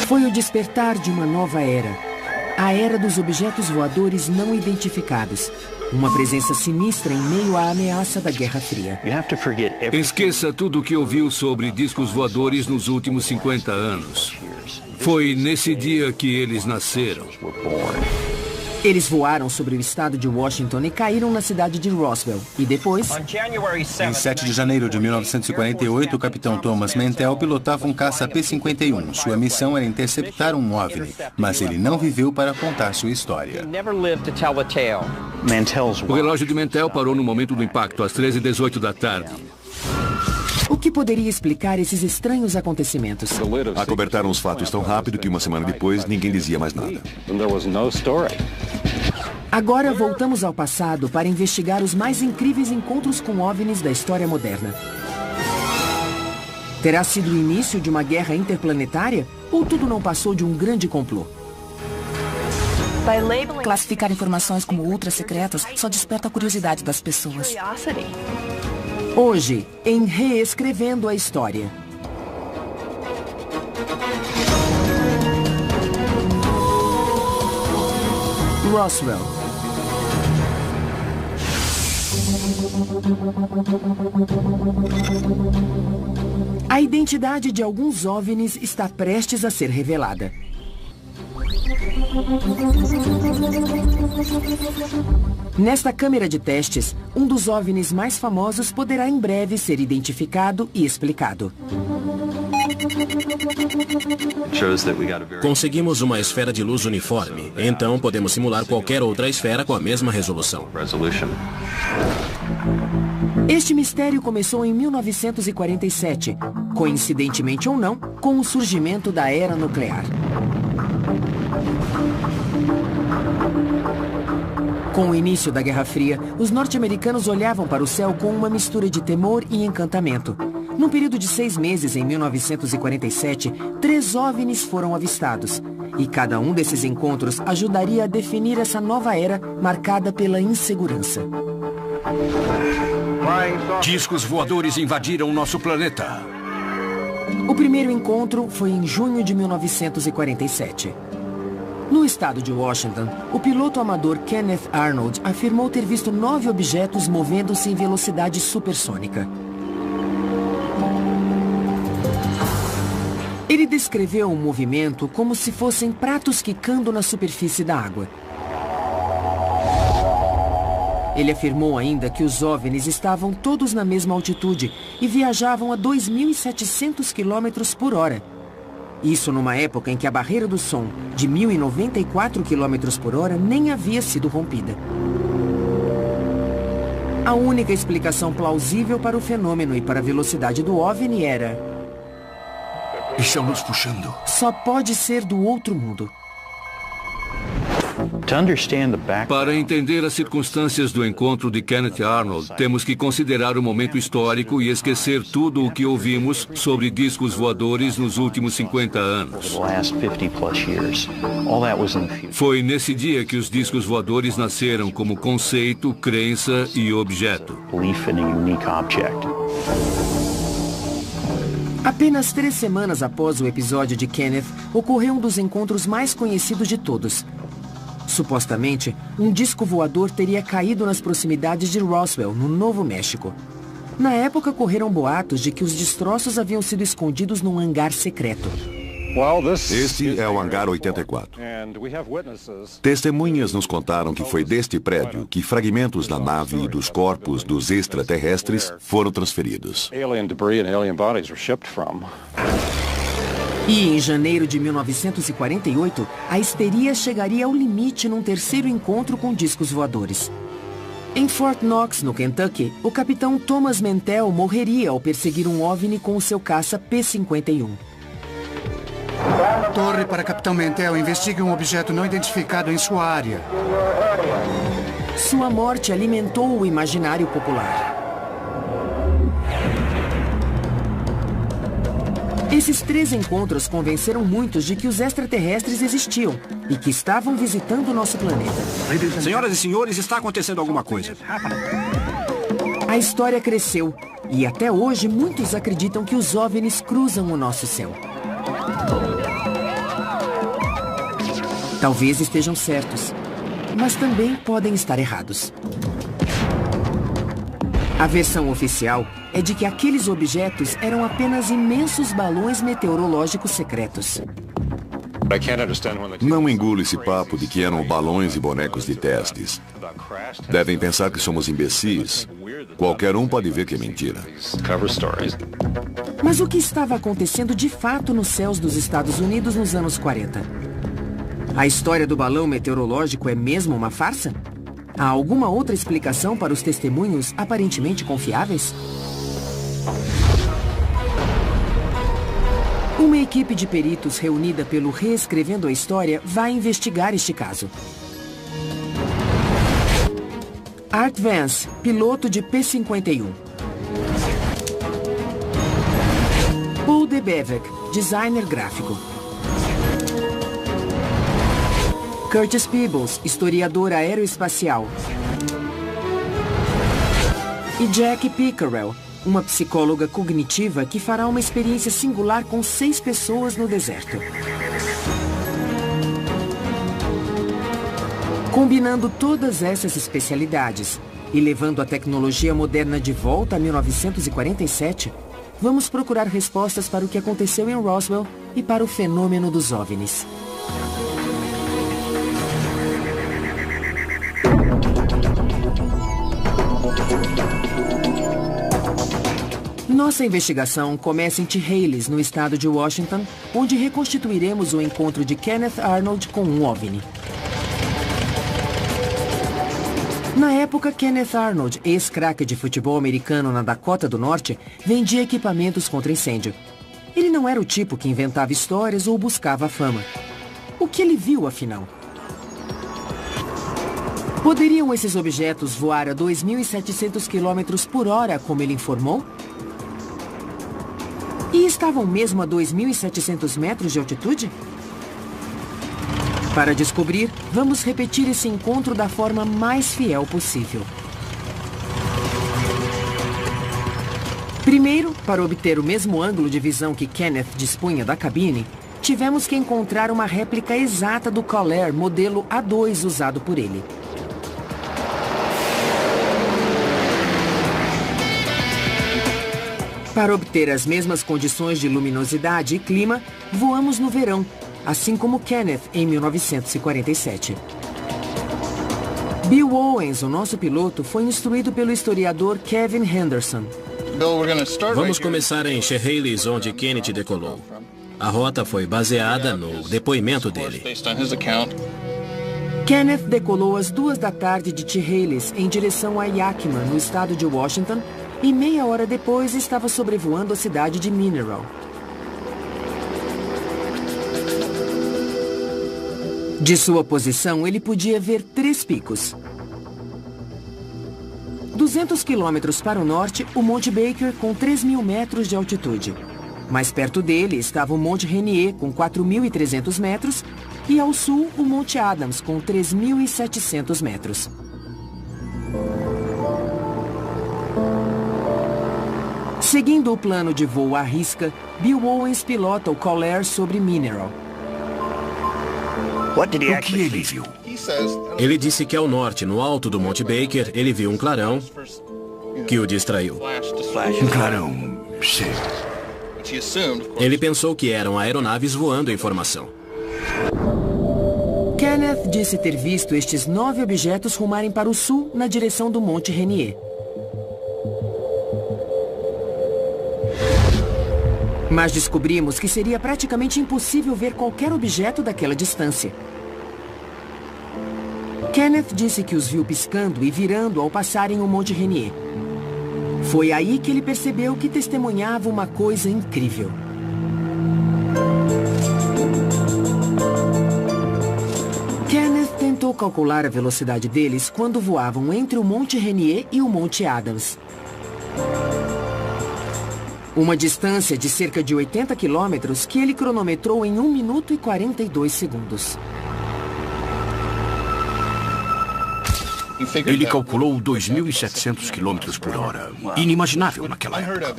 Foi o despertar de uma nova era. A era dos objetos voadores não identificados. Uma presença sinistra em meio à ameaça da Guerra Fria. Esqueça tudo o que ouviu sobre discos voadores nos últimos 50 anos. Foi nesse dia que eles nasceram. Eles voaram sobre o estado de Washington e caíram na cidade de Roswell. E depois... Em 7 de janeiro de 1948, o capitão Thomas Mantell pilotava um caça P-51. Sua missão era interceptar um OVNI, mas ele não viveu para contar sua história. O relógio de Mantell parou no momento do impacto, às 13h18 da tarde. O que poderia explicar esses estranhos acontecimentos? Acobertaram os fatos tão rápido que uma semana depois ninguém dizia mais nada. Agora voltamos ao passado para investigar os mais incríveis encontros com OVNIs da história moderna. Terá sido o início de uma guerra interplanetária ou tudo não passou de um grande complô? Classificar informações como ultra-secretas só desperta a curiosidade das pessoas. Hoje, em Reescrevendo a História. Roswell. A identidade de alguns OVNIs está prestes a ser revelada. Nesta câmera de testes, um dos OVNIs mais famosos poderá em breve ser identificado e explicado. Conseguimos uma esfera de luz uniforme, então podemos simular qualquer outra esfera com a mesma resolução. Este mistério começou em 1947, coincidentemente ou não, com o surgimento da era nuclear. Com o início da Guerra Fria, os norte-americanos olhavam para o céu com uma mistura de temor e encantamento. Num período de 6 meses, em 1947, 3 OVNIs foram avistados. E cada um desses encontros ajudaria a definir essa nova era marcada pela insegurança. Discos voadores invadiram nosso planeta. O primeiro encontro foi em junho de 1947. No estado de Washington, o piloto amador Kenneth Arnold afirmou ter visto 9 objetos movendo-se em velocidade supersônica. Ele descreveu o movimento como se fossem pratos quicando na superfície da água. Ele afirmou ainda que os OVNIs estavam todos na mesma altitude e viajavam a 2.700 km por hora. Isso numa época em que a barreira do som, de 1.094 km por hora, nem havia sido rompida. A única explicação plausível para o fenômeno e para a velocidade do OVNI era... Estão nos puxando. Só pode ser do outro mundo. Para entender as circunstâncias do encontro de Kenneth Arnold, temos que considerar o momento histórico e esquecer tudo o que ouvimos sobre discos voadores nos últimos 50 anos. Foi nesse dia que os discos voadores nasceram como conceito, crença e objeto. Apenas 3 semanas após o episódio de Kenneth, ocorreu um dos encontros mais conhecidos de todos. Supostamente, um disco voador teria caído nas proximidades de Roswell, no Novo México. Na época, correram boatos de que os destroços haviam sido escondidos num hangar secreto. Este é o hangar 84. Testemunhas nos contaram que foi deste prédio que fragmentos da nave e dos corpos dos extraterrestres foram transferidos. E em janeiro de 1948, a histeria chegaria ao limite num terceiro encontro com discos voadores. Em Fort Knox, no Kentucky, o capitão Thomas Mantell morreria ao perseguir um OVNI com o seu caça P-51. Torre para Capitão Mantell, investigue um objeto não identificado em sua área. Sua morte alimentou o imaginário popular. Esses 3 encontros convenceram muitos de que os extraterrestres existiam e que estavam visitando o nosso planeta. Senhoras e senhores, está acontecendo alguma coisa. A história cresceu e até hoje muitos acreditam que os OVNIs cruzam o nosso céu. Talvez estejam certos, mas também podem estar errados. A versão oficial é de que aqueles objetos eram apenas imensos balões meteorológicos secretos. Não engulo esse papo de que eram balões e bonecos de testes. Devem pensar que somos imbecis. Qualquer um pode ver que é mentira. Mas o que estava acontecendo de fato nos céus dos Estados Unidos nos anos 40? A história do balão meteorológico é mesmo uma farsa? Há alguma outra explicação para os testemunhos aparentemente confiáveis? Uma equipe de peritos reunida pelo Reescrevendo a História vai investigar este caso. Art Vance, piloto de P-51. Paul DeBevec, designer gráfico. Curtis Peebles, historiador aeroespacial. E Jack Pickerel, uma psicóloga cognitiva que fará uma experiência singular com 6 pessoas no deserto. Combinando todas essas especialidades e levando a tecnologia moderna de volta a 1947, vamos procurar respostas para o que aconteceu em Roswell e para o fenômeno dos OVNIs. Nossa investigação começa em Chehalis, no estado de Washington, onde reconstituiremos o encontro de Kenneth Arnold com um OVNI. Na época, Kenneth Arnold, ex-craque de futebol americano na Dakota do Norte, vendia equipamentos contra incêndio. Ele não era o tipo que inventava histórias ou buscava fama. O que ele viu, afinal? Poderiam esses objetos voar a 2.700 km por hora, como ele informou? E estavam mesmo a 2.700 metros de altitude? Para descobrir, vamos repetir esse encontro da forma mais fiel possível. Primeiro, para obter o mesmo ângulo de visão que Kenneth dispunha da cabine, tivemos que encontrar uma réplica exata do Caller modelo A2 usado por ele. Para obter as mesmas condições de luminosidade e clima, voamos no verão, assim como Kenneth em 1947. Bill Owens, o nosso piloto, foi instruído pelo historiador Kevin Henderson. Vamos começar em Chehalis, onde Kenneth decolou. A rota foi baseada no depoimento dele. Kenneth decolou às 2 da tarde de Chehalis em direção a Yakima, no estado de Washington, e meia hora depois estava sobrevoando a cidade de Mineral. De sua posição, ele podia ver 3 picos. 200 quilômetros para o norte, o Monte Baker com 3.000 metros de altitude. Mais perto dele estava o Monte Rainier com 4.300 metros e ao sul o Monte Adams com 3.700 metros. Seguindo o plano de voo à risca, Bill Owens pilota o Caller sobre Mineral. O que ele viu? Ele disse que ao norte, no alto do Monte Baker, ele viu um clarão que o distraiu. Um clarão, sim. Ele pensou que eram aeronaves voando em formação. Kenneth disse ter visto estes 9 objetos rumarem para o sul na direção do Monte Rainier. Mas descobrimos que seria praticamente impossível ver qualquer objeto daquela distância. Kenneth disse que os viu piscando e virando ao passarem o Monte Rainier. Foi aí que ele percebeu que testemunhava uma coisa incrível. Kenneth tentou calcular a velocidade deles quando voavam entre o Monte Rainier e o Monte Adams. Uma distância de cerca de 80 quilômetros que ele cronometrou em 1 minuto e 42 segundos. Ele calculou 2.700 km por hora. Inimaginável naquela época.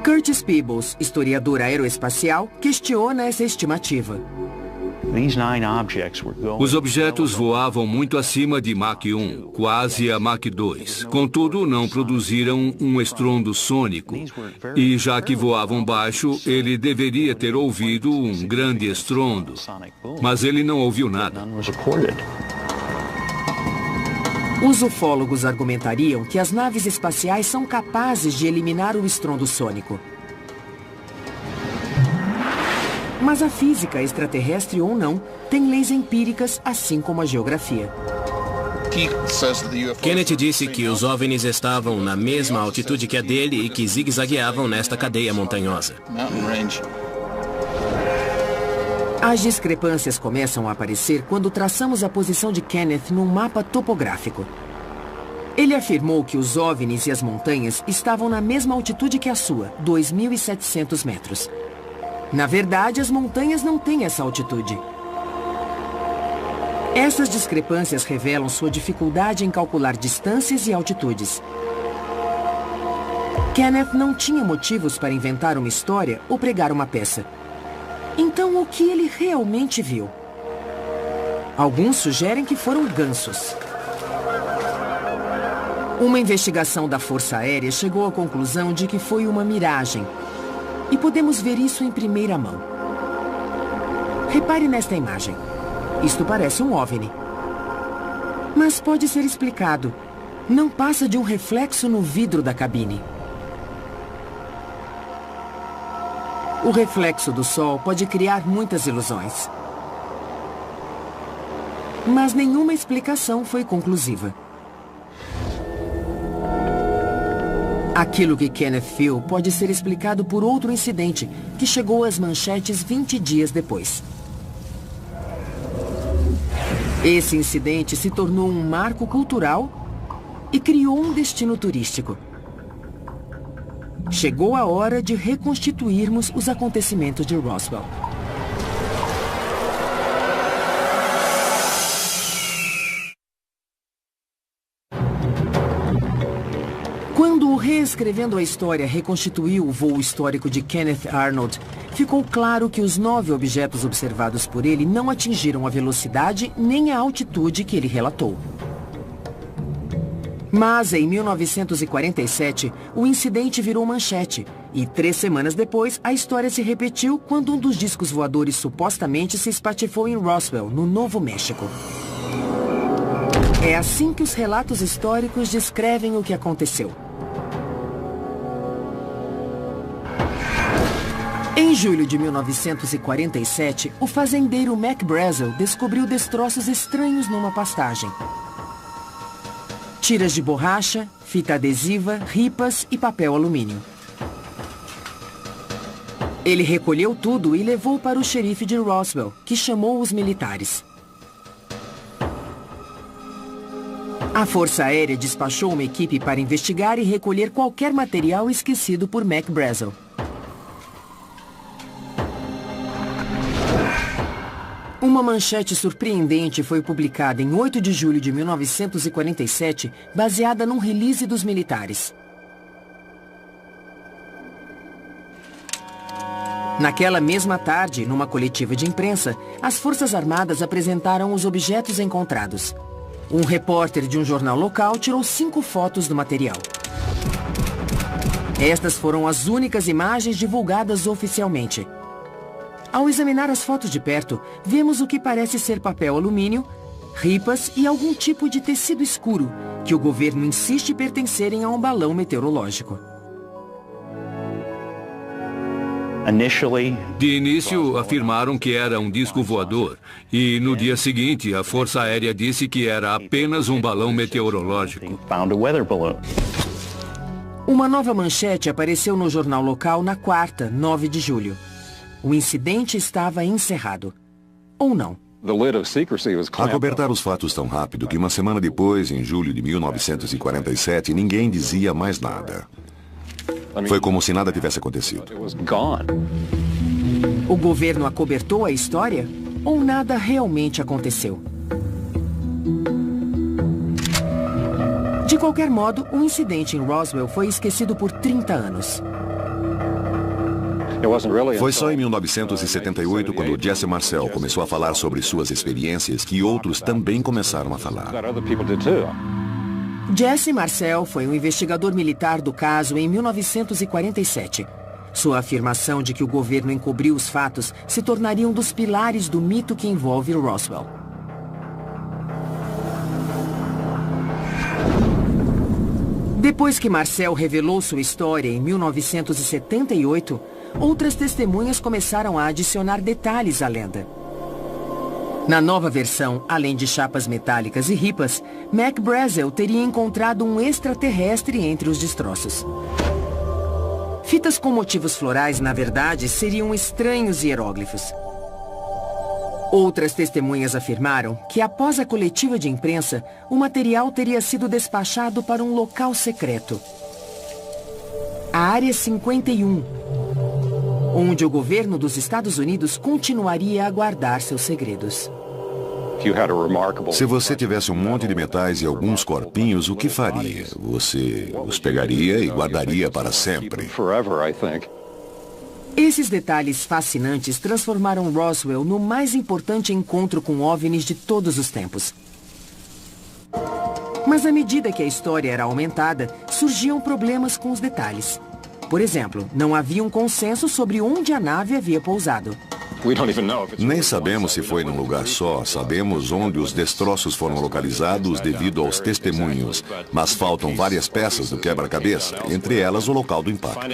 Curtis Peebles, historiador aeroespacial, questiona essa estimativa. Os objetos voavam muito acima de Mach 1, quase a Mach 2. Contudo, não produziram um estrondo sônico. E já que voavam baixo, ele deveria ter ouvido um grande estrondo. Mas ele não ouviu nada. Os ufólogos argumentariam que as naves espaciais são capazes de eliminar o estrondo sônico. Mas a física, extraterrestre ou não, tem leis empíricas, assim como a geografia. Kenneth disse que os OVNIs estavam na mesma altitude que a dele e que zigue-zagueavam nesta cadeia montanhosa. As discrepâncias começam a aparecer quando traçamos a posição de Kenneth num mapa topográfico. Ele afirmou que os OVNIs e as montanhas estavam na mesma altitude que a sua, 2.700 metros. Na verdade, as montanhas não têm essa altitude. Essas discrepâncias revelam sua dificuldade em calcular distâncias e altitudes. Kenneth não tinha motivos para inventar uma história ou pregar uma peça. Então, o que ele realmente viu? Alguns sugerem que foram gansos. Uma investigação da Força Aérea chegou à conclusão de que foi uma miragem. E podemos ver isso em primeira mão. Repare nesta imagem. Isto parece um OVNI. Mas pode ser explicado. Não passa de um reflexo no vidro da cabine. O reflexo do Sol pode criar muitas ilusões. Mas nenhuma explicação foi conclusiva. Aquilo que Kenneth viu pode ser explicado por outro incidente que chegou às manchetes 20 dias depois. Esse incidente se tornou um marco cultural e criou um destino turístico. Chegou a hora de reconstituirmos os acontecimentos de Roswell. Quando o Reescrevendo a História reconstituiu o voo histórico de Kenneth Arnold, ficou claro que os 9 objetos observados por ele não atingiram a velocidade nem a altitude que ele relatou. Mas, em 1947, o incidente virou manchete. E 3 semanas depois, a história se repetiu quando um dos discos voadores supostamente se espatifou em Roswell, no Novo México. É assim que os relatos históricos descrevem o que aconteceu. Em julho de 1947, o fazendeiro Mac Brazel descobriu destroços estranhos numa pastagem. Tiras de borracha, fita adesiva, ripas e papel alumínio. Ele recolheu tudo e levou para o xerife de Roswell, que chamou os militares. A Força Aérea despachou uma equipe para investigar e recolher qualquer material esquecido por Mac Brazel. Uma manchete surpreendente foi publicada em 8 de julho de 1947, baseada num release dos militares. Naquela mesma tarde, numa coletiva de imprensa, as Forças Armadas apresentaram os objetos encontrados. Um repórter de um jornal local tirou 5 fotos do material. Estas foram as únicas imagens divulgadas oficialmente. Ao examinar as fotos de perto, vemos o que parece ser papel alumínio, ripas e algum tipo de tecido escuro, que o governo insiste pertencerem a um balão meteorológico. De início, afirmaram que era um disco voador. E no dia seguinte, a Força Aérea disse que era apenas um balão meteorológico. Uma nova manchete apareceu no jornal local na quarta, 9 de julho. O incidente estava encerrado. Ou não. Acobertar os fatos tão rápido que uma semana depois, em julho de 1947, ninguém dizia mais nada. Foi como se nada tivesse acontecido. O governo acobertou a história? Ou nada realmente aconteceu? De qualquer modo, o incidente em Roswell foi esquecido por 30 anos. Foi só em 1978, quando Jesse Marcel começou a falar sobre suas experiências, que outros também começaram a falar. Jesse Marcel foi um investigador militar do caso em 1947. Sua afirmação de que o governo encobriu os fatos se tornaria um dos pilares do mito que envolve Roswell. Depois que Marcel revelou sua história em 1978, outras testemunhas começaram a adicionar detalhes à lenda. Na nova versão, além de chapas metálicas e ripas, Mac Brazel teria encontrado um extraterrestre entre os destroços. Fitas com motivos florais, na verdade, seriam estranhos hieróglifos. Outras testemunhas afirmaram que, após a coletiva de imprensa, o material teria sido despachado para um local secreto. A Área 51, onde o governo dos Estados Unidos continuaria a guardar seus segredos. Se você tivesse um monte de metais e alguns corpinhos, o que faria? Você os pegaria e guardaria para sempre. Esses detalhes fascinantes transformaram Roswell no mais importante encontro com OVNIs de todos os tempos. Mas à medida que a história era aumentada, surgiam problemas com os detalhes. Por exemplo, não havia um consenso sobre onde a nave havia pousado. Nem sabemos se foi num lugar só, sabemos onde os destroços foram localizados devido aos testemunhos, mas faltam várias peças do quebra-cabeça, entre elas o local do impacto.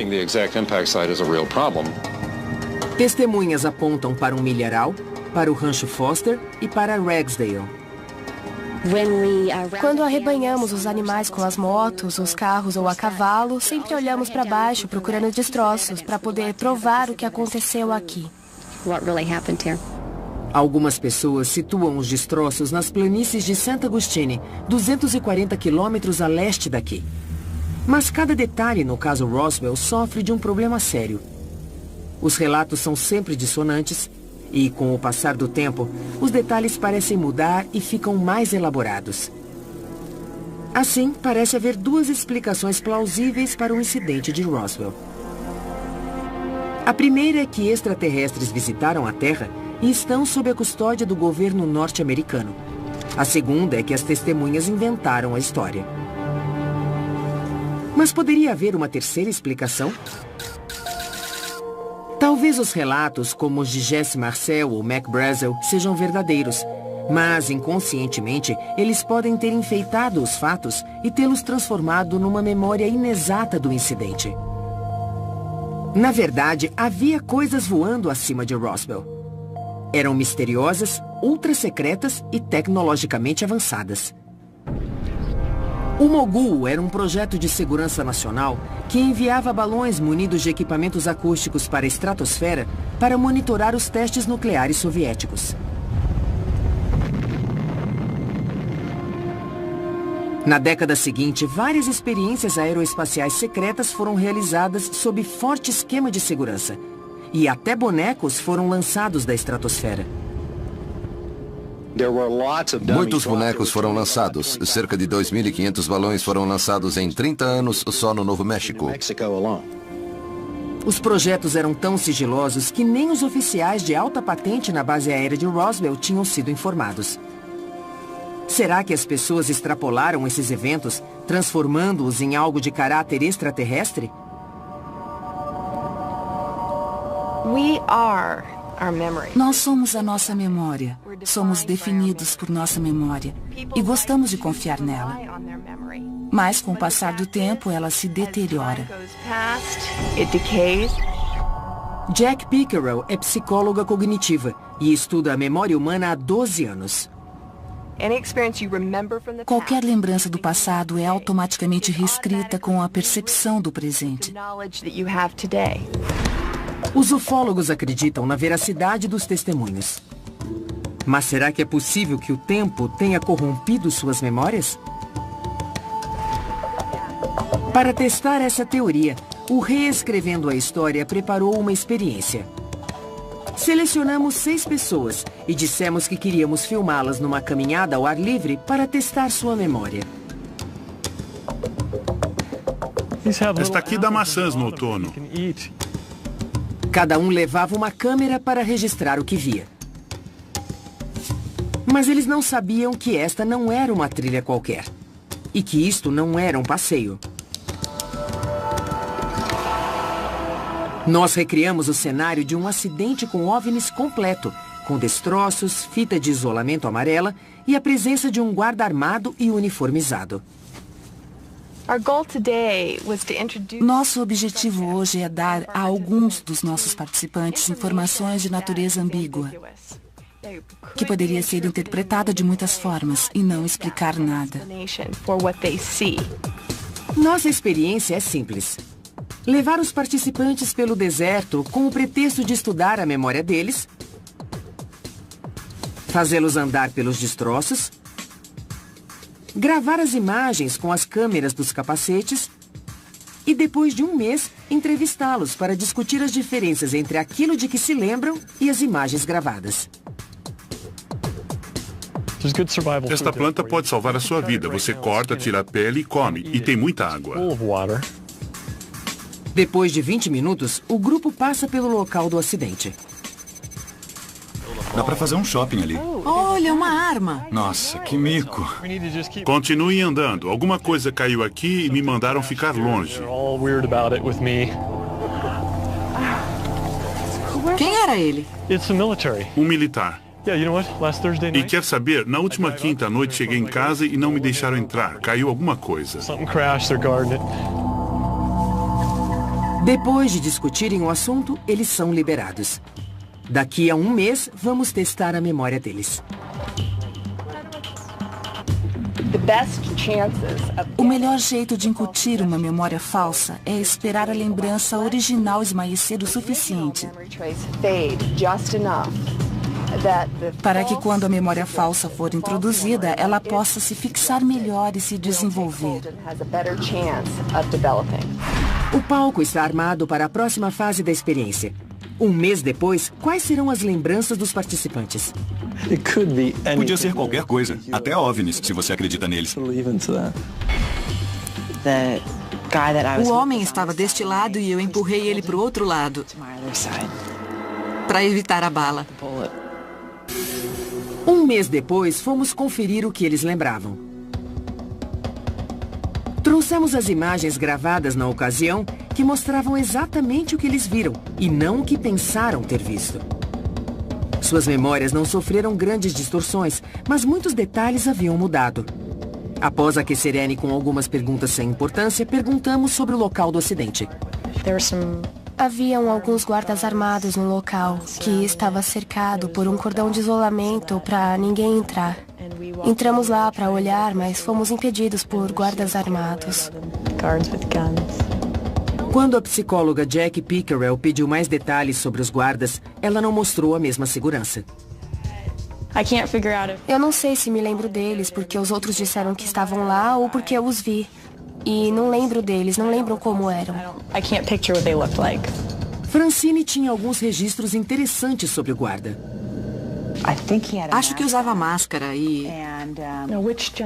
Testemunhas apontam para um milharal, para o Rancho Foster e para Ragsdale. Quando arrebanhamos os animais com as motos, os carros ou a cavalo, sempre olhamos para baixo procurando destroços para poder provar o que aconteceu aqui. Algumas pessoas situam os destroços nas planícies de Santa Agustine, 240 quilômetros a leste daqui. Mas cada detalhe no caso Roswell sofre de um problema sério. Os relatos são sempre dissonantes e, com o passar do tempo, os detalhes parecem mudar e ficam mais elaborados. Assim, parece haver duas explicações plausíveis para o incidente de Roswell. A primeira é que extraterrestres visitaram a Terra e estão sob a custódia do governo norte-americano. A segunda é que as testemunhas inventaram a história. Mas poderia haver uma terceira explicação? Talvez os relatos, como os de Jesse Marcel ou Mac Brazel, sejam verdadeiros, mas inconscientemente eles podem ter enfeitado os fatos e tê-los transformado numa memória inexata do incidente. Na verdade, havia coisas voando acima de Roswell. Eram misteriosas, ultra-secretas e tecnologicamente avançadas. O Mogul era um projeto de segurança nacional que enviava balões munidos de equipamentos acústicos para a estratosfera para monitorar os testes nucleares soviéticos. Na década seguinte, várias experiências aeroespaciais secretas foram realizadas sob forte esquema de segurança. E até bonecos foram lançados da estratosfera. Muitos bonecos foram lançados. Cerca de 2.500 balões foram lançados em 30 anos só no Novo México. Os projetos eram tão sigilosos que nem os oficiais de alta patente na base aérea de Roswell tinham sido informados. Será que as pessoas extrapolaram esses eventos, transformando-os em algo de caráter extraterrestre? Nós somos a nossa memória. Somos definidos por nossa memória. E gostamos de confiar nela. Mas, com o passar do tempo, ela se deteriora. Jack Pickerel é psicóloga cognitiva e estuda a memória humana há 12 anos. Qualquer lembrança do passado é automaticamente reescrita com a percepção do presente. Os ufólogos acreditam na veracidade dos testemunhos. Mas será que é possível que o tempo tenha corrompido suas memórias? Para testar essa teoria, o Reescrevendo a História preparou uma experiência. Selecionamos 6 pessoas e dissemos que queríamos filmá-las numa caminhada ao ar livre para testar sua memória. Esta aqui dá maçãs no outono. Cada um levava uma câmera para registrar o que via. Mas eles não sabiam que esta não era uma trilha qualquer. E que isto não era um passeio. Nós recriamos o cenário de um acidente com OVNIs completo, com destroços, fita de isolamento amarela e a presença de um guarda armado e uniformizado. Nosso objetivo hoje é dar a alguns dos nossos participantes informações de natureza ambígua, que poderia ser interpretada de muitas formas e não explicar nada. Nossa experiência é simples. Levar os participantes pelo deserto com o pretexto de estudar a memória deles, fazê-los andar pelos destroços, gravar as imagens com as câmeras dos capacetes e, depois de um mês, entrevistá-los para discutir as diferenças entre aquilo de que se lembram e as imagens gravadas. Esta planta pode salvar a sua vida. Você corta, tira a pele e come. E tem muita água. Depois de 20 minutos, o grupo passa pelo local do acidente. Dá pra fazer um shopping ali. Olha, uma arma. Nossa, que mico. Continuem andando. Alguma coisa caiu aqui e me mandaram ficar longe. Quem era ele? Um militar. E quer saber, na última quinta à noite cheguei em casa e não me deixaram entrar. Caiu alguma coisa. Depois de discutirem o assunto, eles são liberados. Daqui a um mês, vamos testar a memória deles. O melhor jeito de incutir uma memória falsa é esperar a lembrança original esmaecer o suficiente para que, quando a memória falsa for introduzida, ela possa se fixar melhor e se desenvolver. O palco está armado para a próxima fase da experiência. Um mês depois, quais serão as lembranças dos participantes? Podia ser qualquer coisa, até OVNIs, se você acredita neles. O homem estava deste lado e eu empurrei ele para o outro lado, para evitar a bala. Um mês depois, fomos conferir o que eles lembravam. Trouxemos as imagens gravadas na ocasião que mostravam exatamente o que eles viram e não o que pensaram ter visto. Suas memórias não sofreram grandes distorções, mas muitos detalhes haviam mudado. Após aquecer Annie com algumas perguntas sem importância, perguntamos sobre o local do acidente. Haviam alguns guardas armados no local, que estava cercado por um cordão de isolamento para ninguém entrar. Entramos lá para olhar, mas fomos impedidos por guardas armados. Quando a psicóloga Jack Pickerel pediu mais detalhes sobre os guardas, ela não mostrou a mesma segurança. Eu não sei se me lembro deles porque os outros disseram que estavam lá ou porque eu os vi. E não lembro deles, não lembro como eram. Francine tinha alguns registros interessantes sobre o guarda. Acho que usava máscara e...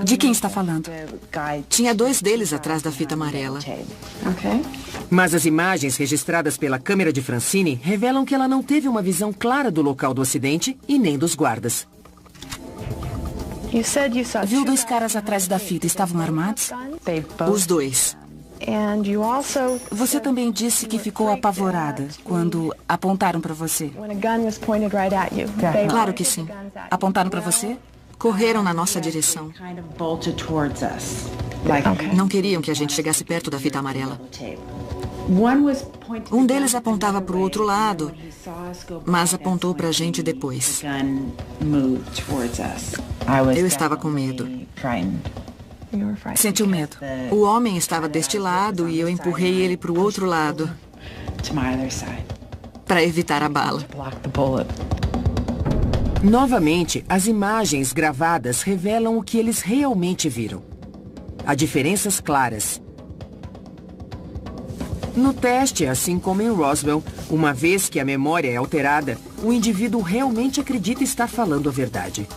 De quem está falando? Tinha 2 deles atrás da fita amarela. Mas as imagens registradas pela câmera de Francine revelam que ela não teve uma visão clara do local do acidente e nem dos guardas. Viu 2 caras atrás da fita, estavam armados? Os 2. Você também disse que ficou apavorada quando apontaram para você. Claro que sim. Apontaram para você? Correram na nossa direção. Não queriam que a gente chegasse perto da fita amarela. Um deles apontava para o outro lado, mas apontou para a gente depois. Eu estava com medo. Sentiu medo? O homem estava deste lado e eu empurrei ele para o outro lado, para evitar a bala. Novamente, as imagens gravadas revelam o que eles realmente viram. Há diferenças claras. No teste, assim como em Roswell, uma vez que a memória é alterada, o indivíduo realmente acredita estar falando a verdade.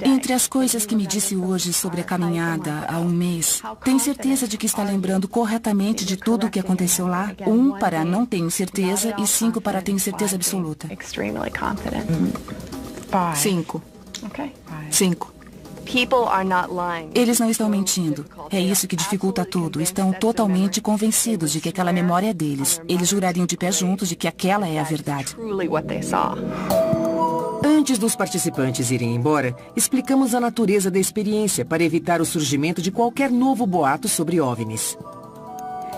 Entre as coisas que me disse hoje sobre a caminhada há um mês, tem certeza de que está lembrando corretamente de tudo o que aconteceu lá? 1 para não tenho certeza e 5 para tenho certeza absoluta. 5. 5. Eles não estão mentindo. É isso que dificulta tudo. Estão totalmente convencidos de que aquela memória é deles. Eles jurariam de pé juntos de que aquela é a verdade. Antes dos participantes irem embora, explicamos a natureza da experiência para evitar o surgimento de qualquer novo boato sobre OVNIs.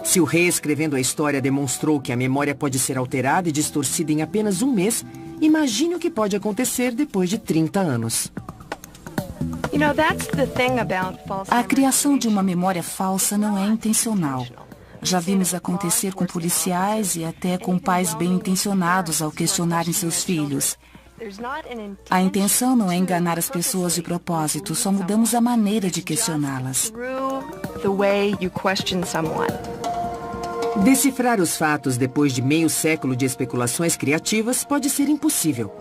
Se o reescrevendo a história demonstrou que a memória pode ser alterada e distorcida em apenas um mês, imagine o que pode acontecer depois de 30 anos. A criação de uma memória falsa não é intencional. Já vimos acontecer com policiais e até com pais bem intencionados ao questionarem seus filhos. A intenção não é enganar as pessoas de propósito, só mudamos a maneira de questioná-las. Decifrar os fatos depois de meio século de especulações criativas pode ser impossível.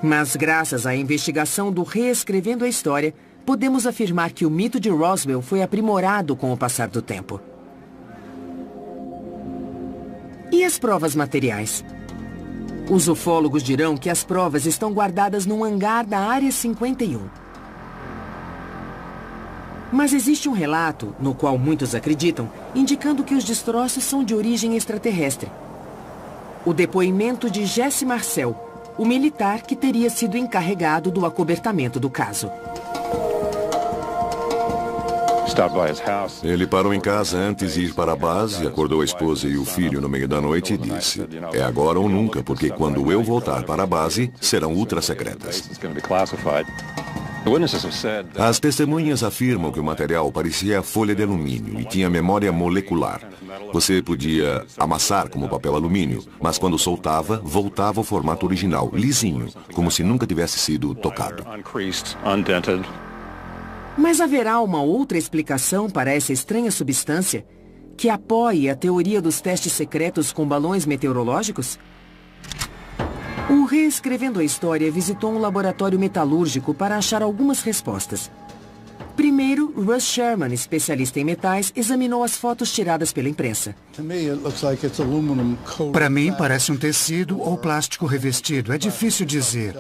Mas graças à investigação do Reescrevendo a História, podemos afirmar que o mito de Roswell foi aprimorado com o passar do tempo. E as provas materiais? Os ufólogos dirão que as provas estão guardadas num hangar da Área 51. Mas existe um relato, no qual muitos acreditam, indicando que os destroços são de origem extraterrestre. O depoimento de Jesse Marcel, o militar que teria sido encarregado do acobertamento do caso. Ele parou em casa antes de ir para a base, acordou a esposa e o filho no meio da noite e disse: "É agora ou nunca, porque quando eu voltar para a base, serão ultra-secretas." As testemunhas afirmam que o material parecia folha de alumínio e tinha memória molecular. Você podia amassar como papel alumínio, mas quando soltava, voltava ao formato original, lisinho, como se nunca tivesse sido tocado. Mas haverá uma outra explicação para essa estranha substância que apoie a teoria dos testes secretos com balões meteorológicos? O Reescrevendo a História visitou um laboratório metalúrgico para achar algumas respostas. Primeiro, Russ Sherman, especialista em metais, examinou as fotos tiradas pela imprensa. Para mim, parece um tecido ou plástico revestido. É difícil dizer.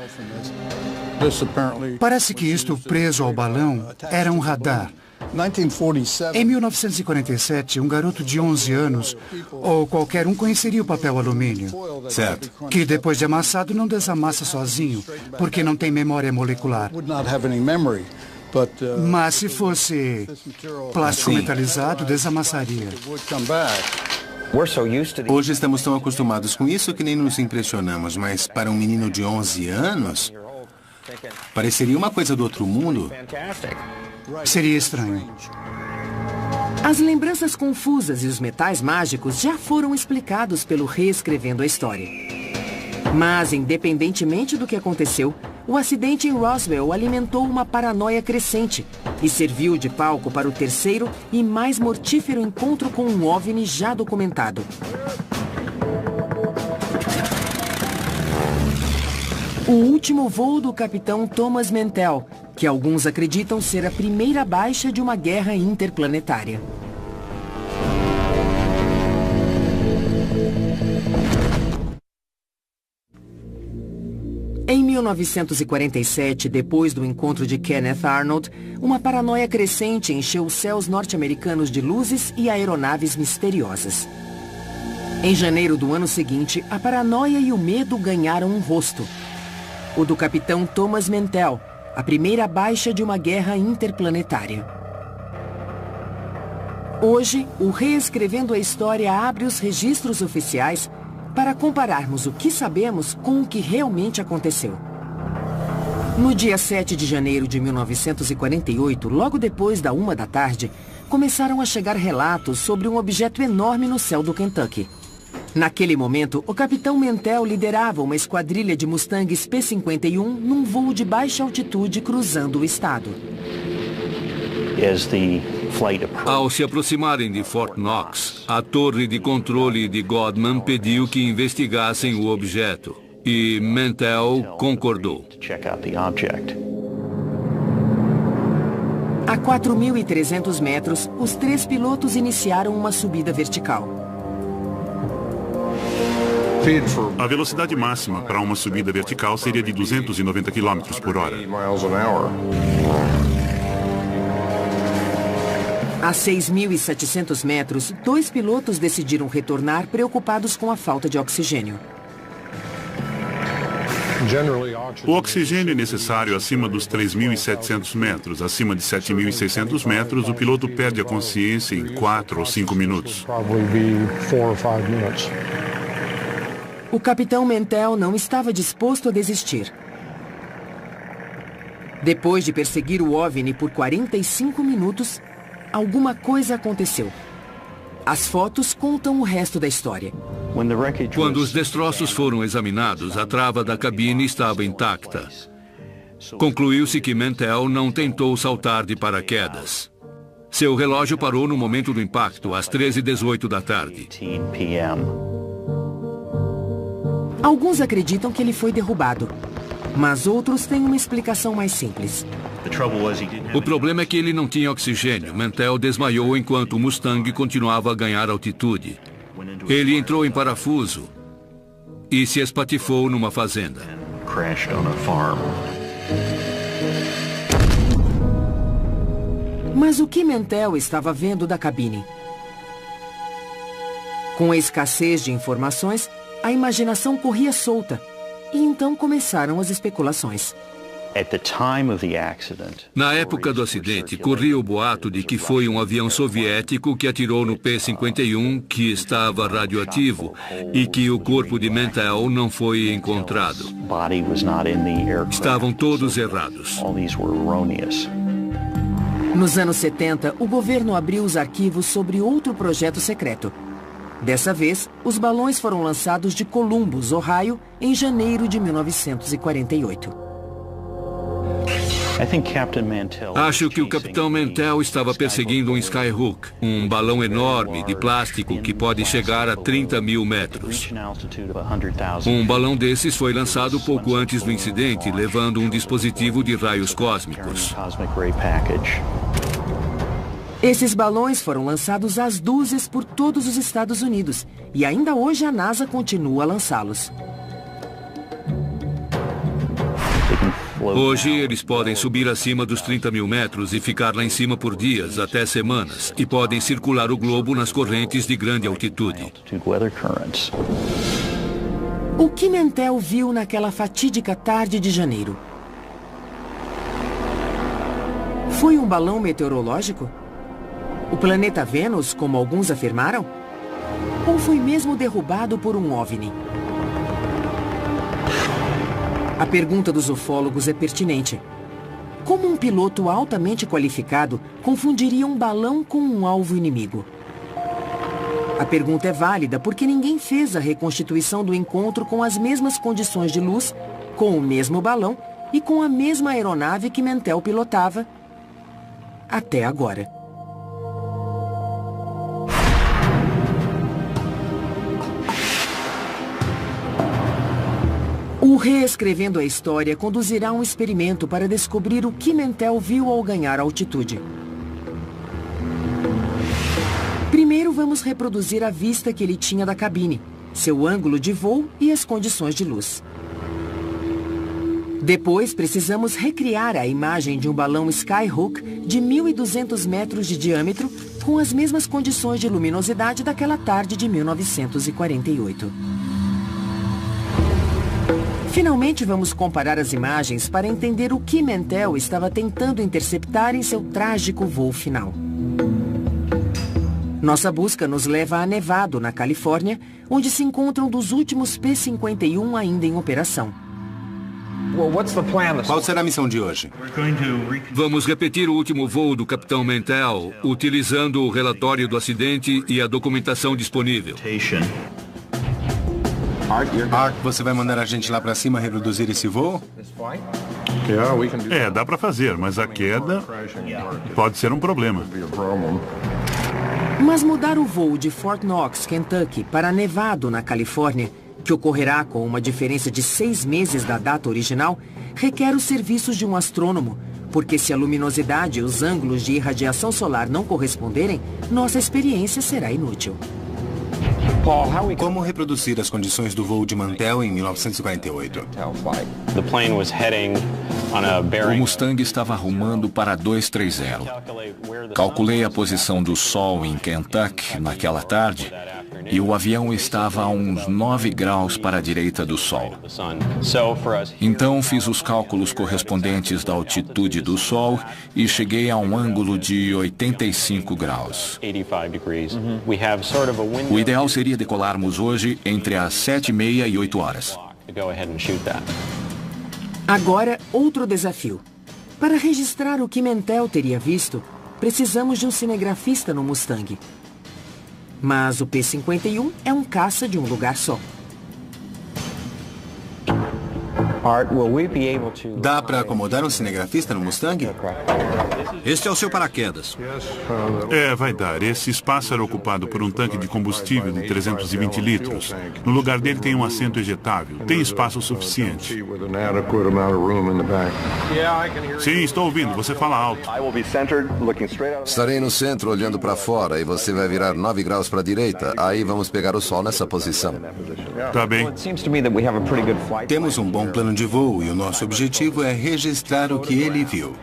Parece que isto preso ao balão era um radar. Em 1947, um garoto de 11 anos, ou qualquer um, conheceria o papel alumínio. Certo. Que depois de amassado não desamassa sozinho, porque não tem memória molecular. Mas se fosse plástico metalizado, desamassaria. Hoje estamos tão acostumados com isso que nem nos impressionamos, mas para um menino de 11 anos, pareceria uma coisa do outro mundo. Seria estranho. As lembranças confusas e os metais mágicos já foram explicados pelo Reescrevendo a História. Mas, independentemente do que aconteceu, o acidente em Roswell alimentou uma paranoia crescente e serviu de palco para o terceiro e mais mortífero encontro com um OVNI já documentado. O último voo do capitão Thomas Mantell, que alguns acreditam ser a primeira baixa de uma guerra interplanetária. Em 1947, depois do encontro de Kenneth Arnold, uma paranoia crescente encheu os céus norte-americanos de luzes e aeronaves misteriosas. Em janeiro do ano seguinte, a paranoia e o medo ganharam um rosto. O do capitão Thomas Mantell, a primeira baixa de uma guerra interplanetária. Hoje, o Reescrevendo a História abre os registros oficiais para compararmos o que sabemos com o que realmente aconteceu. No dia 7 de janeiro de 1948, logo depois da 13h, começaram a chegar relatos sobre um objeto enorme no céu do Kentucky. Naquele momento, o capitão Mantell liderava uma esquadrilha de Mustangs P-51 num voo de baixa altitude cruzando o estado. Ao se aproximarem de Fort Knox, a torre de controle de Godman pediu que investigassem o objeto. e Mantell concordou. A 4.300 metros, os 3 pilotos iniciaram uma subida vertical. A velocidade máxima para uma subida vertical seria de 290 km por hora. A 6.700 metros, 2 pilotos decidiram retornar preocupados com a falta de oxigênio. O oxigênio é necessário acima dos 3.700 metros. Acima de 7.600 metros, o piloto perde a consciência em 4 ou 5 minutos. O capitão Mantell não estava disposto a desistir. Depois de perseguir o OVNI por 45 minutos, alguma coisa aconteceu. As fotos contam o resto da história. Quando os destroços foram examinados, a trava da cabine estava intacta. Concluiu-se que Mantell não tentou saltar de paraquedas. Seu relógio parou no momento do impacto, às 13h18 da tarde. Alguns acreditam que ele foi derrubado, mas outros têm uma explicação mais simples. O problema é que ele não tinha oxigênio. Mantell desmaiou enquanto o Mustang continuava a ganhar altitude. Ele entrou em parafuso e se espatifou numa fazenda. Mas o que Mantell estava vendo da cabine? Com a escassez de informações, a imaginação corria solta e então começaram as especulações. Na época do acidente, corria o boato de que foi um avião soviético que atirou no P-51, que estava radioativo, e que o corpo de Mantell não foi encontrado. Estavam todos errados. Nos anos 70, o governo abriu os arquivos sobre outro projeto secreto. Dessa vez, os balões foram lançados de Columbus, Ohio, em janeiro de 1948. Acho que o capitão Mantell estava perseguindo um Skyhook, um balão enorme de plástico que pode chegar a 30 mil metros. Um balão desses foi lançado pouco antes do incidente, levando um dispositivo de raios cósmicos. Esses balões foram lançados às dúzias por todos os Estados Unidos e ainda hoje a NASA continua a lançá-los. Hoje, eles podem subir acima dos 30 mil metros e ficar lá em cima por dias, até semanas, e podem circular o globo nas correntes de grande altitude. O que Mantell viu naquela fatídica tarde de janeiro? Foi um balão meteorológico? O planeta Vênus, como alguns afirmaram? Ou foi mesmo derrubado por um OVNI? A pergunta dos ufólogos é pertinente. Como um piloto altamente qualificado confundiria um balão com um alvo inimigo? A pergunta é válida porque ninguém fez a reconstituição do encontro com as mesmas condições de luz, com o mesmo balão e com a mesma aeronave que Mantell pilotava até agora. O Reescrevendo a História conduzirá um experimento para descobrir o que Mantell viu ao ganhar altitude. Primeiro vamos reproduzir a vista que ele tinha da cabine, seu ângulo de voo e as condições de luz. Depois precisamos recriar a imagem de um balão Skyhook de 1.200 metros de diâmetro com as mesmas condições de luminosidade daquela tarde de 1948. Finalmente vamos comparar as imagens para entender o que Mantell estava tentando interceptar em seu trágico voo final. Nossa busca nos leva a Nevado, na Califórnia, onde se encontram dos últimos P-51 ainda em operação. Qual será a missão de hoje? Vamos repetir o último voo do capitão Mantell, utilizando o relatório do acidente e a documentação disponível. Você vai mandar a gente lá para cima reproduzir esse voo? Dá para fazer, mas a queda pode ser um problema. Mas mudar o voo de Fort Knox, Kentucky, para Nevado, na Califórnia, que ocorrerá com uma diferença de 6 meses da data original, requer os serviços de um astrônomo, porque se a luminosidade e os ângulos de irradiação solar não corresponderem, nossa experiência será inútil. Como reproduzir as condições do voo de Mantell em 1948? O Mustang estava rumando para 230. Calculei a posição do Sol em Kentucky naquela tarde e o avião estava a uns 9 graus para a direita do Sol. Então fiz os cálculos correspondentes da altitude do Sol e cheguei a um ângulo de 85 graus. O ideal seria decolarmos hoje entre as 7h30 e 8 horas. Agora, outro desafio. Para registrar o que Mantell teria visto, precisamos de um cinegrafista no Mustang. Mas o P-51 é um caça de um lugar só. Dá para acomodar um cinegrafista no Mustang? Este é o seu paraquedas. Vai dar. Esse espaço era ocupado por um tanque de combustível de 320 litros. No lugar dele tem um assento ejetável. Tem espaço suficiente. Sim, estou ouvindo. Você fala alto. Estarei no centro olhando para fora e você vai virar 9 graus para a direita. Aí vamos pegar o Sol nessa posição. Tá bem. Temos um bom plano de voo e o nosso objetivo é registrar o que ele viu.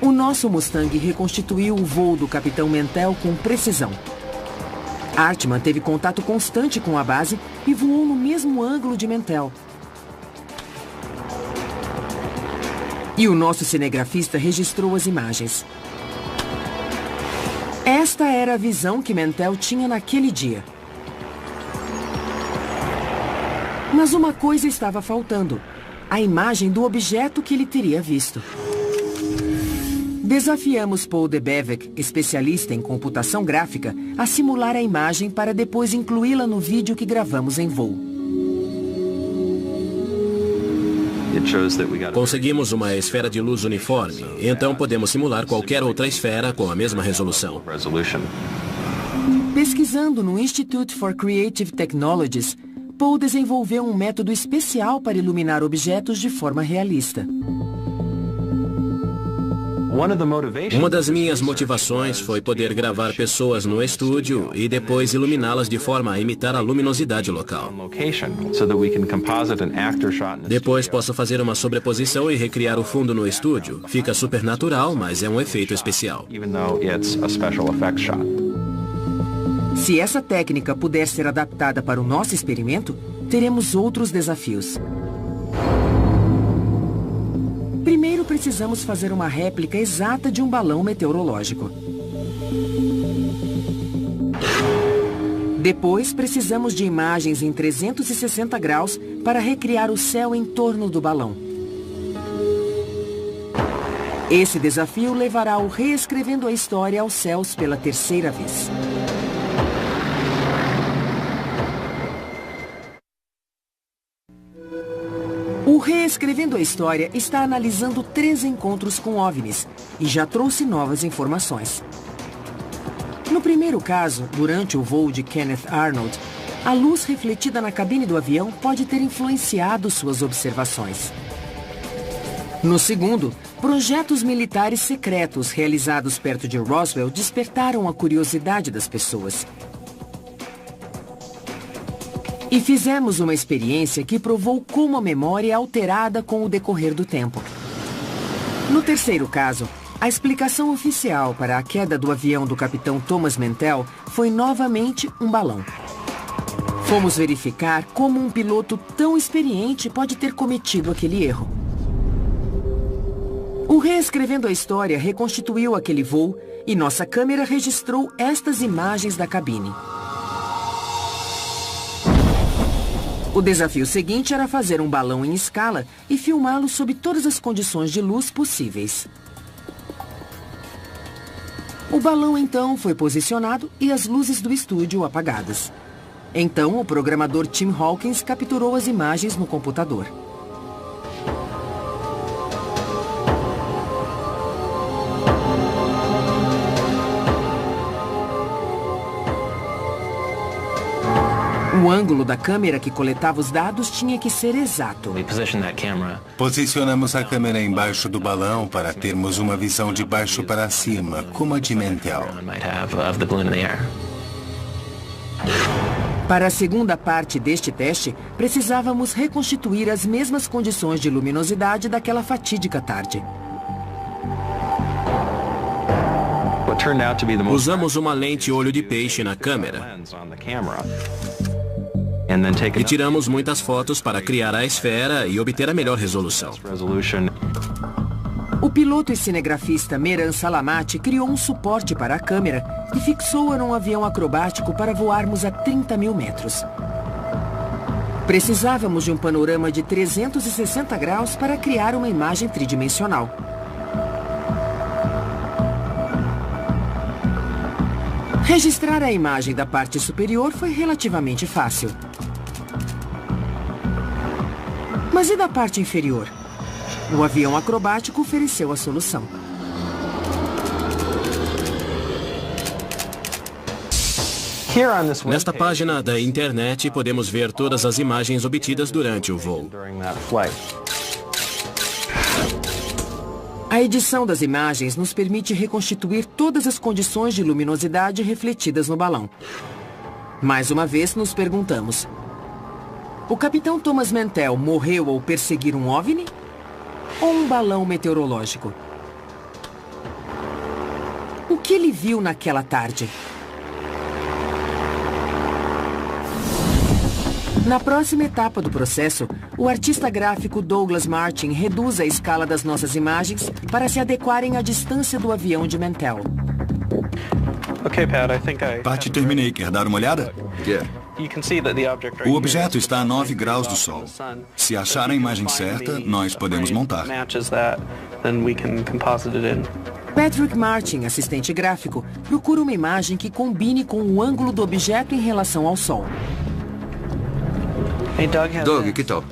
O nosso Mustang reconstituiu o voo do capitão Mantell com precisão. Hartmann teve contato constante com a base e voou no mesmo ângulo de Mantell. E o nosso cinegrafista registrou as imagens. Esta era a visão que Mantell tinha naquele dia. Mas uma coisa estava faltando: a imagem do objeto que ele teria visto. Desafiamos Paul de Bevic, especialista em computação gráfica, a simular a imagem para depois incluí-la no vídeo que gravamos em voo. Conseguimos uma esfera de luz uniforme, então podemos simular qualquer outra esfera com a mesma resolução. Pesquisando no Institute for Creative Technologies, Paul desenvolveu um método especial para iluminar objetos de forma realista. Uma das minhas motivações foi poder gravar pessoas no estúdio e depois iluminá-las de forma a imitar a luminosidade local. Depois posso fazer uma sobreposição e recriar o fundo no estúdio. Fica super natural, mas é um efeito especial. Se essa técnica puder ser adaptada para o nosso experimento, teremos outros desafios. Primeiro, precisamos fazer uma réplica exata de um balão meteorológico. Depois, precisamos de imagens em 360 graus para recriar o céu em torno do balão. Esse desafio levará ao Reescrevendo a História aos céus pela terceira vez. O Reescrevendo a História está analisando 3 encontros com OVNIs e já trouxe novas informações. No primeiro caso, durante o voo de Kenneth Arnold, a luz refletida na cabine do avião pode ter influenciado suas observações. No segundo, projetos militares secretos realizados perto de Roswell despertaram a curiosidade das pessoas. E fizemos uma experiência que provou como a memória é alterada com o decorrer do tempo. No terceiro caso, a explicação oficial para a queda do avião do capitão Thomas Mantell foi novamente um balão. Fomos verificar como um piloto tão experiente pode ter cometido aquele erro. O Reescrevendo a História reconstituiu aquele voo e nossa câmera registrou estas imagens da cabine. O desafio seguinte era fazer um balão em escala e filmá-lo sob todas as condições de luz possíveis. O balão então foi posicionado e as luzes do estúdio apagadas. Então o programador Tim Hawkins capturou as imagens no computador. O ângulo da câmera que coletava os dados tinha que ser exato. Posicionamos a câmera embaixo do balão para termos uma visão de baixo para cima, como a de Mantell. Para a segunda parte deste teste, precisávamos reconstituir as mesmas condições de luminosidade daquela fatídica tarde. Usamos uma lente olho de peixe na câmera e tiramos muitas fotos para criar a esfera e obter a melhor resolução. O piloto e cinegrafista Meran Salamati criou um suporte para a câmera e fixou-a num avião acrobático para voarmos a 30 mil metros. Precisávamos de um panorama de 360 graus para criar uma imagem tridimensional. Registrar a imagem da parte superior foi relativamente fácil. Mas e da parte inferior? O avião acrobático ofereceu a solução. Nesta página da internet podemos ver todas as imagens obtidas durante o voo. A edição das imagens nos permite reconstituir todas as condições de luminosidade refletidas no balão. Mais uma vez nos perguntamos: o capitão Thomas Mantell morreu ao perseguir um OVNI? Ou um balão meteorológico? O que ele viu naquela tarde? Na próxima etapa do processo, o artista gráfico Douglas Martin reduz a escala das nossas imagens para se adequarem à distância do avião de Mantell. Pat, terminei. Quer dar uma olhada? O objeto está a 9 graus do Sol. Se achar a imagem certa, nós podemos montar. Patrick Martin, assistente gráfico, procura uma imagem que combine com o ângulo do objeto em relação ao Sol. Doug, que tal?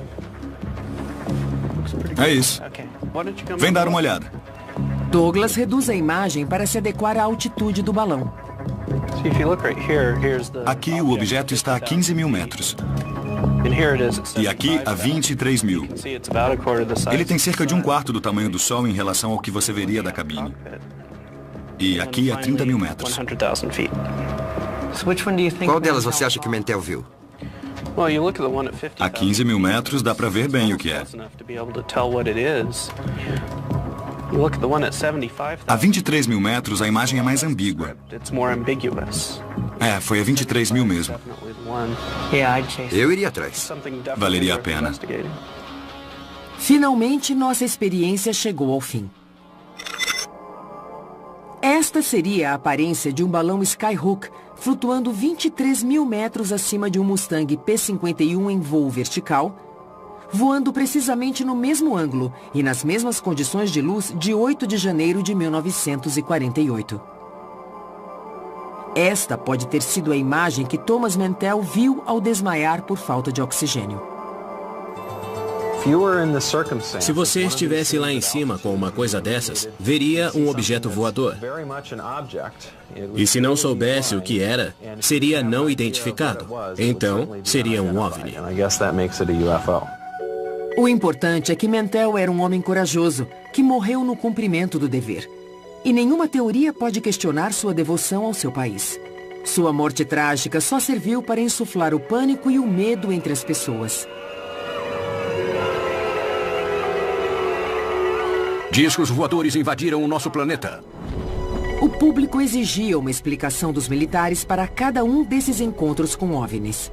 É isso. Vem dar uma olhada. Douglas reduz a imagem para se adequar à altitude do balão. Aqui o objeto está a 15 mil metros. E aqui a 23 mil. Ele tem cerca de um quarto do tamanho do Sol em relação ao que você veria da cabine. E aqui a 30 mil metros. Qual delas você acha que Mantell viu? A 15 mil metros dá para ver bem o que é. A 23 mil metros a imagem é mais ambígua. Foi a 23 mil mesmo. Eu iria atrás. Valeria a pena. Finalmente, nossa experiência chegou ao fim. Esta seria a aparência de um balão Skyhook flutuando 23 mil metros acima de um Mustang P-51 em voo vertical, voando precisamente no mesmo ângulo e nas mesmas condições de luz de 8 de janeiro de 1948. Esta pode ter sido a imagem que Thomas Mantell viu ao desmaiar por falta de oxigênio. Se você estivesse lá em cima com uma coisa dessas, veria um objeto voador. E se não soubesse o que era, seria não identificado. Então, seria um OVNI. O importante é que Mantell era um homem corajoso, que morreu no cumprimento do dever. E nenhuma teoria pode questionar sua devoção ao seu país. Sua morte trágica só serviu para insuflar o pânico e o medo entre as pessoas. Discos voadores invadiram o nosso planeta. O público exigia uma explicação dos militares para cada um desses encontros com OVNIs.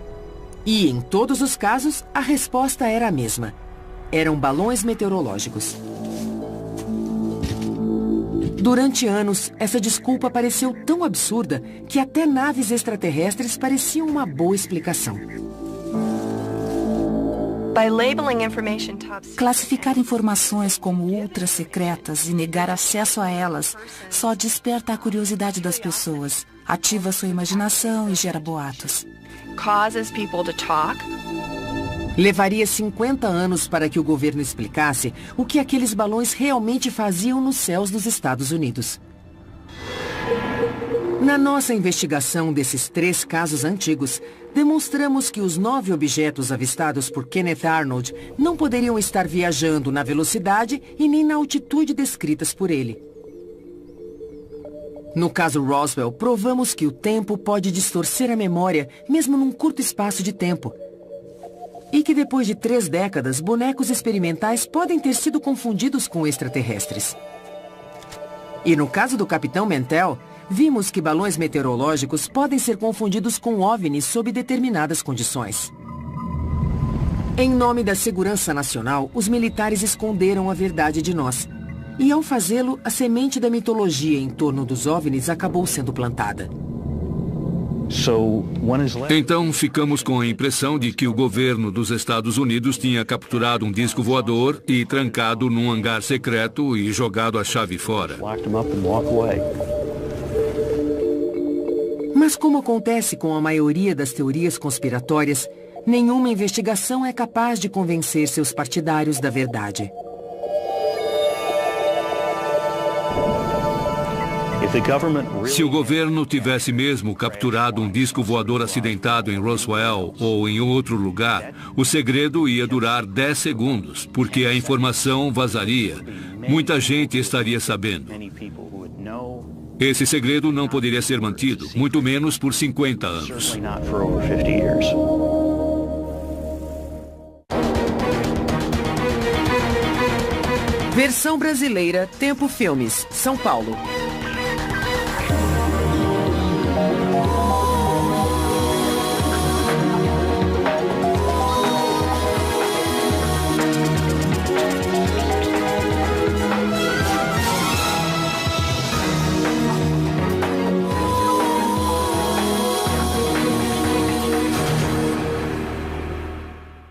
E, em todos os casos, a resposta era a mesma. Eram balões meteorológicos. Durante anos, essa desculpa pareceu tão absurda que até naves extraterrestres pareciam uma boa explicação. Classificar informações como ultra secretas e negar acesso a elas só desperta a curiosidade das pessoas, ativa sua imaginação e gera boatos. Levaria 50 anos para que o governo explicasse o que aqueles balões realmente faziam nos céus dos Estados Unidos. Na nossa investigação desses 3 casos antigos, demonstramos que os 9 objetos avistados por Kenneth Arnold não poderiam estar viajando na velocidade e nem na altitude descritas por ele. No caso Roswell, provamos que o tempo pode distorcer a memória, mesmo num curto espaço de tempo. E que depois de 3 décadas, bonecos experimentais podem ter sido confundidos com extraterrestres. E no caso do Capitão Mantell, vimos que balões meteorológicos podem ser confundidos com OVNIs sob determinadas condições. Em nome da segurança nacional, os militares esconderam a verdade de nós. E ao fazê-lo, a semente da mitologia em torno dos OVNIs acabou sendo plantada. Então, ficamos com a impressão de que o governo dos Estados Unidos tinha capturado um disco voador e trancado num hangar secreto e jogado a chave fora. Mas como acontece com a maioria das teorias conspiratórias, nenhuma investigação é capaz de convencer seus partidários da verdade. Se o governo tivesse mesmo capturado um disco voador acidentado em Roswell ou em outro lugar, o segredo ia durar 10 segundos, porque a informação vazaria. Muita gente estaria sabendo. Esse segredo não poderia ser mantido, muito menos por 50 anos. Versão brasileira, Tempo Filmes, São Paulo.